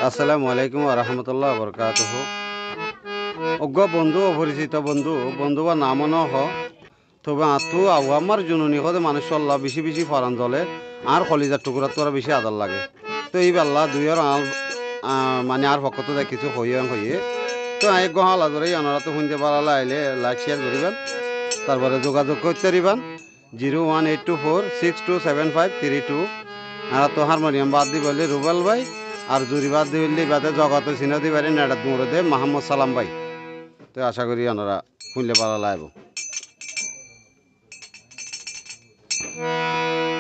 আসসালামু আলাইকুম ওয়া রাহমাতুল্লাহি ওয়া বারাকাতুহু। অজ্ঞ বন্ধু অপরিচিত বন্ধু বা নাম ন হ তবে আতু আবু আমার জননী হদে মানুষ আল্লাহ বেশি বেশি ফরান জলে আর কলিজার টুকরা তোরা বেশি আদর লাগে। তো এই বেল্লা দুইয়ের আর মানে আর পক্ষত দেখ কিছু হইয়ে তো এক গহাল আদরে অনারা তো শুনতে পারালে আইলে লাইক শেয়ার করিবেন, তারপরে যোগাযোগ করতে পারিবেন 01824627532। আর তো হারমোনিয়াম বাদ দি বললে রুবেল ভাই, আর জুরি বাদ দি বললে বাদে জগতে চিনে দি পারি নেড়াত মুরে দে মাহমুদ সালাম ভাই। তো আশা করি ওনারা শুনলে পারা লাইব।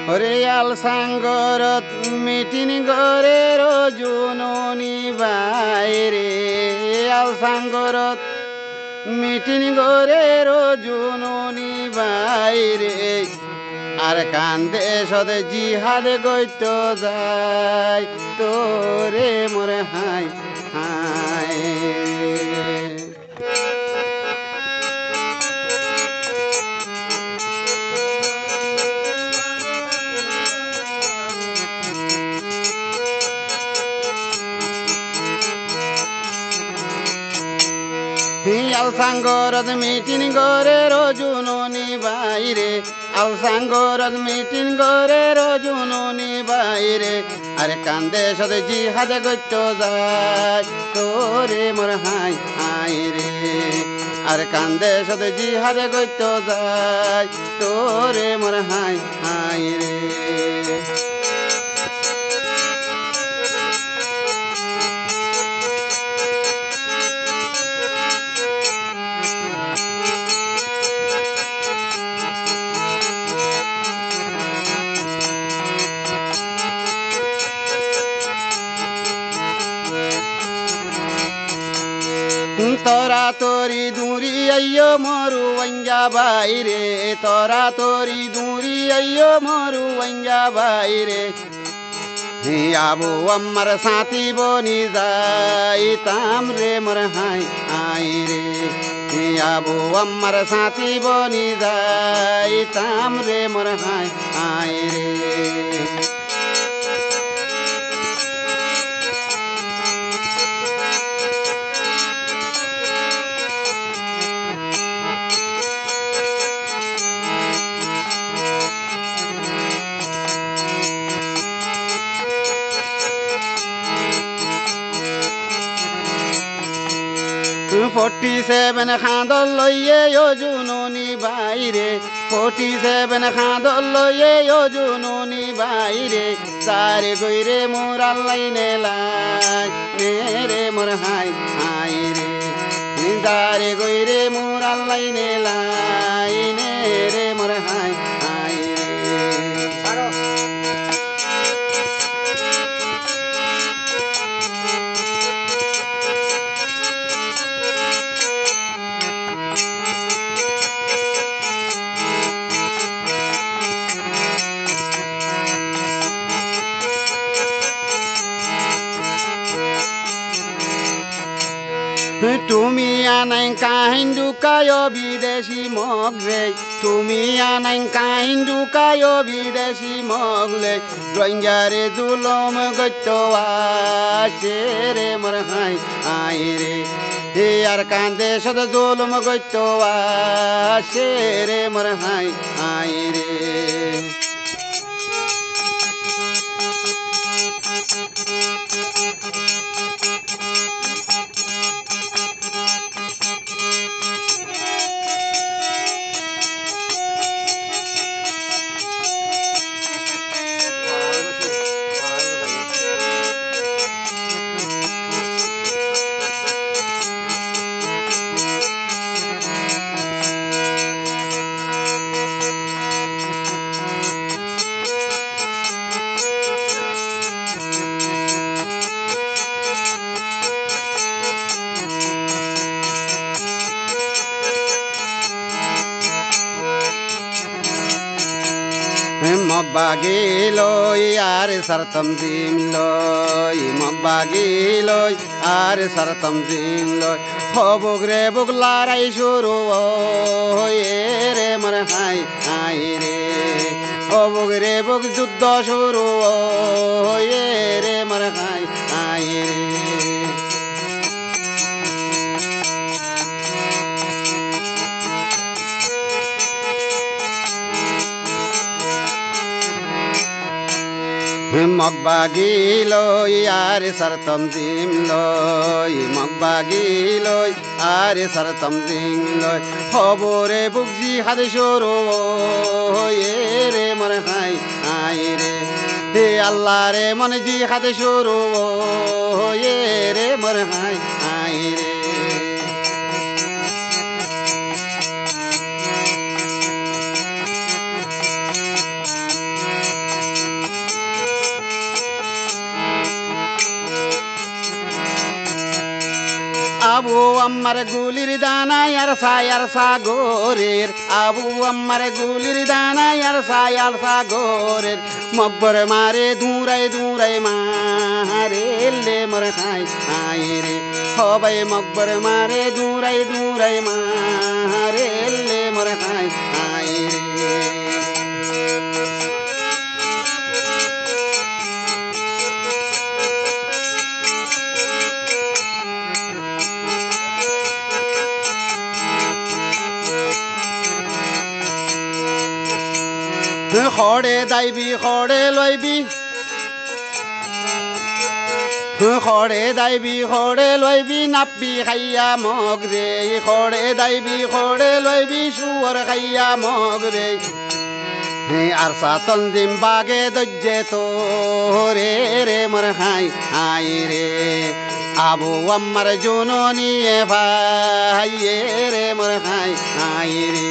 হরিয়াল সাঙ্গরত মিটিন গরে রজুননি বাইরে, আল সাঙ্গরত মিটিন গরে রজুননি বাইরে, আর কান্দে সদে জিহাদে গইত যায় তোরে মোরে হাই হাই। আল সাঙ্গরত মিটিন গরে রজুননি বাইরে, আল সাঙ্গরত মিটিন গরে রজুননি বাইরে, আরে কান্দে সদে জিহাদে গইত যায় তোরে মোর হাই হাই রে, আর কান্দে সদে জিহাদে গইত যায় তোরে মোর হাই হাই রে। তোরা তোরি দূরি আইয়ো মরু ওঞ্জা বাইরে, তোরা তোরি দূরি আইয়ো মরু ওঞ্জা বাইরে, আবু আমার সাথী বনি যাইতাম রে মোর হাই হাই রে, আবু আমার সাথী বনি যাইতাম রে মোর হাই হাই রে। ফোর্টি সেভেন খাঁদর লইয়ে জুনুনি বাইরে, 47 খাঁদর লইয়ে জুনুনি বাইরে, সারে গইরে মোর আল্লাই নেলাই রে মোর হাই হাই রে, সারে গইরে মোর আল্লাই নেলাই রে মোর হাই হাই রে। তুমি আনাই কাহিন ঢুকায় বিদেশি মগরে, তুমি আনাই কাহিন ঢুকায় বিদেশি মগলে, রোহিঙ্গারে জুলম গত্য আসে রে মোর হাই হাই রে, হে আর কান্দে সদ জুলম গত্য আসে রে মোর হাই হাই রে। মব্বাগি লই আর সরতম জিম লই, মব্বাগি লই আর সরতম জিম লই, হবুক রে বুক লড়াই শুরু হয়ে রে মোর হাই হাই রে, হবুক রে বুক যুদ্ধ শুরু হয়ে রে মোর হাই হাই হাই রে মগবাগি লই আর সরতম জিম লই মগবাগি লই আর সরতম জিম লই খবরে বুকজি হাদে সরো এ রে মর হাই হাই রে হে আল্লাহ রে মনে জি হাদে সরো এ রে মর হাই হাই রে আবু আমার গুলির দানা আর সাগরের আবু আমার গুলির দানা আর সাগরের মব্বর মারে দূরাই দূরাই মারে লে মর হাই হাই রে সবাই মব্বর মারে দূরাই দূরাই মারে লে মর হাই হাই রে খড়ে দাইবি খড়ে লইবি খড়ে দাইবি খড়ে লইবি নাপবি খাইয়া মগ রে খড়ে দাইবি খড়ে লইবি শুয়র খাইয়া মগ রে আর সাতন দিম বাগে দজ্জে তো রে রে মর হাই হাই রে আবু আমার জননী ভাই রে মর হাই হাই রে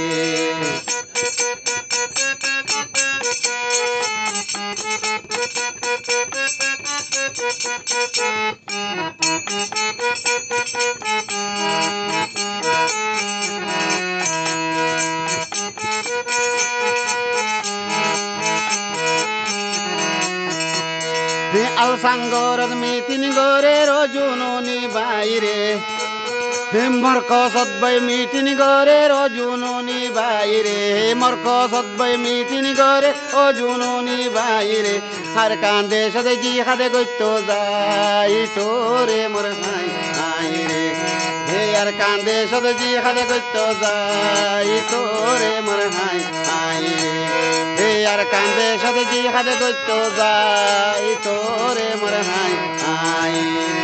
আল সাঙ্গরত মিতিন গরে রজুননি বাইরে মর্ক সদ্বৈ মিটিনি গরে রজুননি বাইরে মর্ক সদ্বৈ মিটিনি গরে অজুননি বাইরে আর কান্দে সদে জি খাদে গইত যাই তোরে মোর হাই হাই রে হে আর কান্দে সদে জি খাদে গইত যাই তোরে মোর হাই হাই রে হে আর কান্দে সদে জি খাদে গইত যাই তোরে মোর হাই হাই